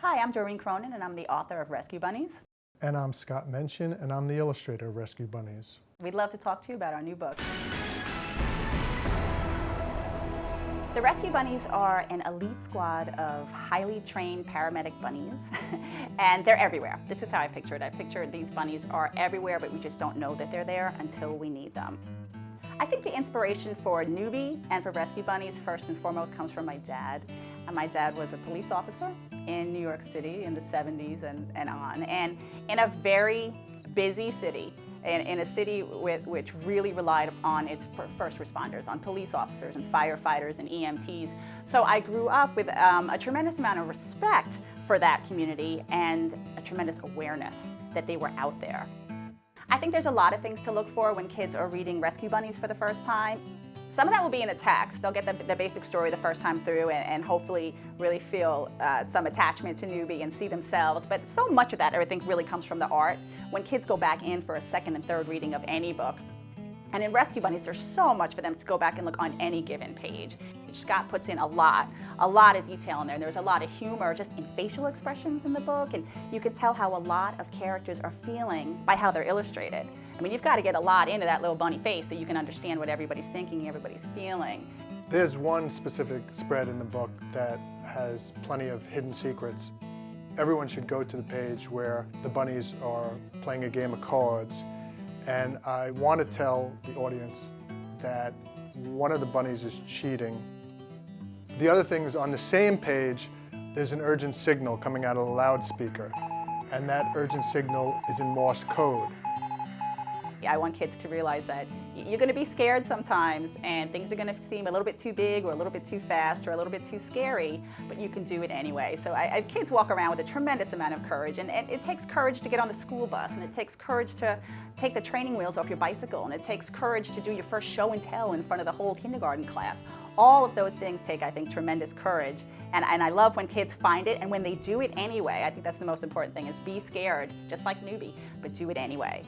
Hi, I'm Doreen Cronin, and I'm the author of Rescue Bunnies. And I'm Scott Menchin, and I'm the illustrator of Rescue Bunnies. We'd love to talk to you about our new book. The Rescue Bunnies are an elite squad of highly trained paramedic bunnies, and they're everywhere. This is how I picture it. I picture these bunnies are everywhere, but we just don't know that they're there until we need them. I think the inspiration for Newbie and for Rescue Bunnies first and foremost comes from my dad. And my dad was a police officer in New York City in the 70s and on. And in a very busy city, in a city which really relied on its first responders, on police officers and firefighters and EMTs. So I grew up with a tremendous amount of respect for that community and a tremendous awareness that they were out there. I think there's a lot of things to look for when kids are reading Rescue Bunnies for the first time. Some of that will be in the text. They'll get the basic story the first time through and hopefully really feel some attachment to Newbie and see themselves. But so much of that, I think, really comes from the art. When kids go back in for a second and third reading of any book, and in Rescue Bunnies, there's so much for them to go back and look on any given page. Scott puts in a lot of detail in there. There's a lot of humor just in facial expressions in the book, and you can tell how a lot of characters are feeling by how they're illustrated. I mean, you've got to get a lot into that little bunny face so you can understand what everybody's thinking, everybody's feeling. There's one specific spread in the book that has plenty of hidden secrets. Everyone should go to the page where the bunnies are playing a game of cards, and I want to tell the audience that one of the bunnies is cheating. The other thing is, on the same page, there's an urgent signal coming out of the loudspeaker, and that urgent signal is in Morse code. I want kids to realize that you're going to be scared sometimes and things are going to seem a little bit too big or a little bit too fast or a little bit too scary, but you can do it anyway. So kids walk around with a tremendous amount of courage, and it takes courage to get on the school bus, and it takes courage to take the training wheels off your bicycle, and it takes courage to do your first show and tell in front of the whole kindergarten class. All of those things take, I think, tremendous courage, and I love when kids find it, and when they do it anyway. I think that's the most important thing, is be scared, just like Newbie, but do it anyway.